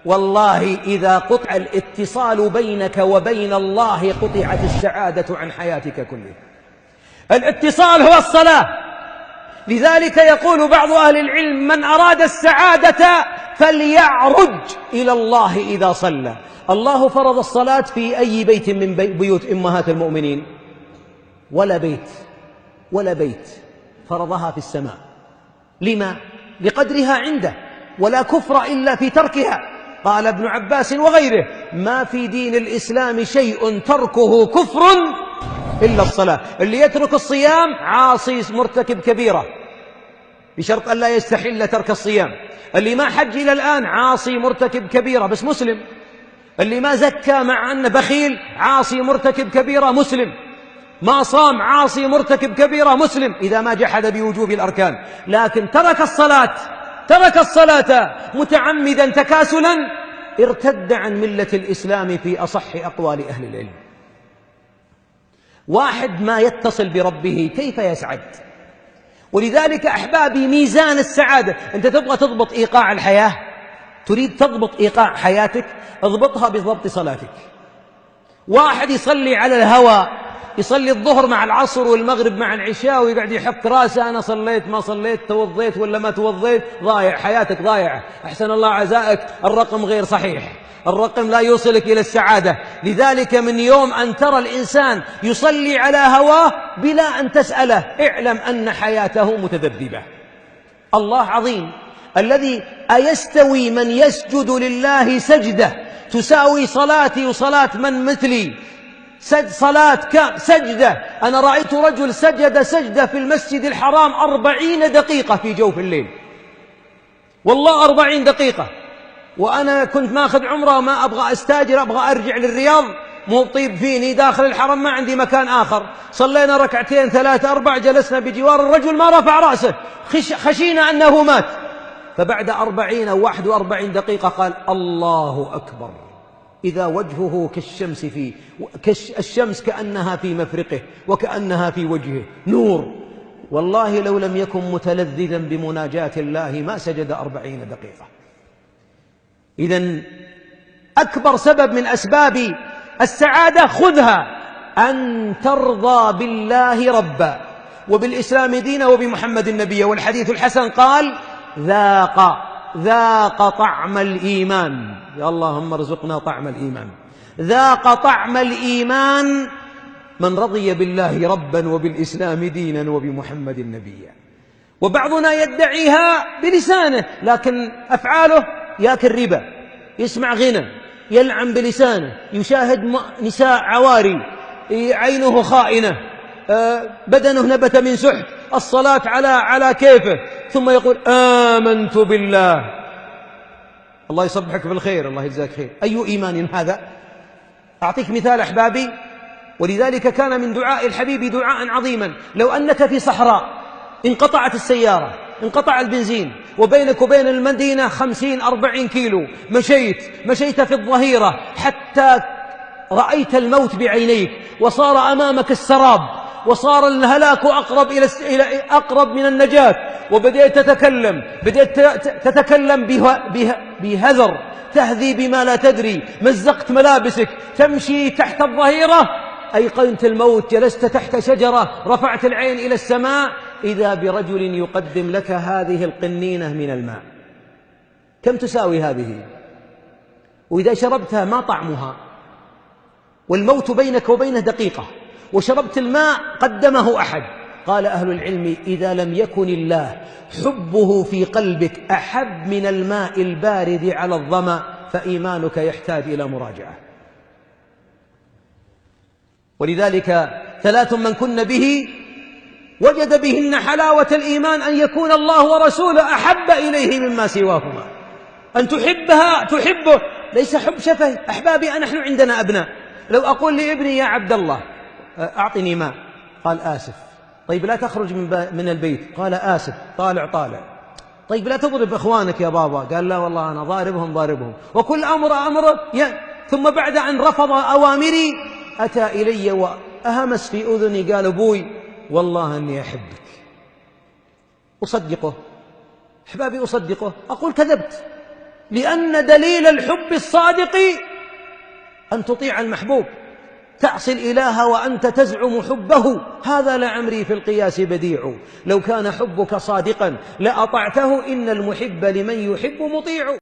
والله إذا قطع الاتصال بينك وبين الله قطعت السعادة عن حياتك كلها. الاتصال هو الصلاة. لذلك يقول بعض أهل العلم: من أراد السعادة فليعرج إلى الله إذا صلى. الله فرض الصلاة في أي بيت من بيوت أمهات المؤمنين؟ ولا بيت فرضها في السماء. لما؟ لقدرها عنده، ولا كفر إلا في تركها. قال ابن عباس وغيره: ما في دين الإسلام شيء تركه كفر إلا الصلاة. اللي يترك الصيام عاصي مرتكب كبيرة بشرط أن لا يستحل ترك الصيام. اللي ما حج إلى الآن عاصي مرتكب كبيرة بس مسلم. اللي ما زكى مع أنه بخيل عاصي مرتكب كبيرة مسلم. ما صام عاصي مرتكب كبيرة مسلم إذا ما جحد بوجوب الأركان. لكن ترك الصلاة متعمدا تكاسلا ارتد عن ملة الإسلام في أصح أقوال أهل العلم. واحد ما يتصل بربه كيف يسعد؟ ولذلك أحبابي ميزان السعادة، أنت تبغى تضبط إيقاع الحياة، تريد تضبط إيقاع حياتك، اضبطها بضبط صلاتك. واحد يصلي على الهوى، يصلي الظهر مع العصر والمغرب مع العشاء ويقعد يحك راسه: أنا صليت ما صليت، توضيت ولا ما توضيت، ضايع، حياتك ضايعة، أحسن الله عزائك، الرقم غير صحيح، الرقم لا يوصلك إلى السعادة. لذلك من يوم أن ترى الإنسان يصلي على هواه بلا أن تسأله اعلم أن حياته متذبذبة. الله عظيم الذي أيستوي من يسجد لله سجدة تساوي صلاتي وصلاة من مثلي صلاة سجدة. أنا رأيت رجل سجد سجدة في المسجد الحرام 40 دقيقة في جوف الليل، والله 40 دقيقة. وأنا كنت ماخذ عمرة وما أبغى أستاجر، أبغى أرجع للرياض، مو طيب فيني داخل الحرم، ما عندي مكان آخر. صلينا ركعتين 3 4، جلسنا بجوار الرجل ما رفع رأسه، خشينا أنه مات. فبعد 40 أو 41 دقيقة قال: الله أكبر، إذا وجهه الشمس كأنها في مفرقه وكأنها في وجهه نور. والله لو لم يكن متلذذا بمناجاة الله ما سجد 40 دقيقة. إذن أكبر سبب من أسباب السعادة خذها: أن ترضى بالله ربا وبالإسلام دينا وبمحمد نبيا. والحديث الحسن قال: ذاق طعم الإيمان. يا اللهم ارزقنا طعم الإيمان. ذاق طعم الإيمان من رضي بالله ربا وبالإسلام دينا وبمحمد نبيا. وبعضنا يدعيها بلسانه لكن أفعاله يأكل ربا، يسمع غنى، يلعن بلسانه، يشاهد نساء عواري، عينه خائنة، بدنه نبت من سحت، الصلاة على كيفه، ثم يقول: آمنت بالله. الله يصبحك بالخير، الله يجزاك خير. أي إيمان هذا؟ أعطيك مثال أحبابي. ولذلك كان من دعاء الحبيب دعاء عظيما: لو أنك في صحراء انقطعت السيارة، انقطع البنزين، وبينك وبين المدينة 50-40 كيلو، مشيت في الظهيرة حتى رأيت الموت بعينيك، وصار أمامك السراب، وصار الهلاك أقرب من النجاة، وبدأت تتكلم بهذر، تهذي بما لا تدري، مزقت ملابسك، تمشي تحت الظهيرة، أيقنت الموت، جلست تحت شجرة، رفعت العين إلى السماء، إذا برجل يقدم لك هذه القنينة من الماء. كم تساوي هذه؟ وإذا شربتها ما طعمها؟ والموت بينك وبينه دقيقة، وشربت الماء قدمه أحد. قال أهل العلم: إذا لم يكن الله حبه في قلبك أحب من الماء البارد على الظمأ فإيمانك يحتاج إلى مراجعة. ولذلك 3 من كن به وجد بهن حلاوة الإيمان: أن يكون الله ورسوله أحب إليه مما سواهما. أن تحبه ليس حب شفهي. أحبابي، نحن عندنا أبناء، لو أقول لابني: يا عبد الله أعطني ماء، قال: آسف. طيب لا تخرج من البيت، قال: آسف. طالع. طيب لا تضرب إخوانك يا بابا، قال: لا والله أنا ضاربهم. وكل أمره ثم بعد أن رفض أوامري أتى إلي وأهمس في أذني، قال: أبوي والله أني أحبك. أصدقه أحبابي، أصدقه، أقول كذبت، لأن دليل الحب الصادق أن تطيع المحبوب. تعصي الإله وأنت تزعم حبه، هذا لعمري في القياس بديع. لو كان حبك صادقا لأطعته، إن المحب لمن يحب مطيع.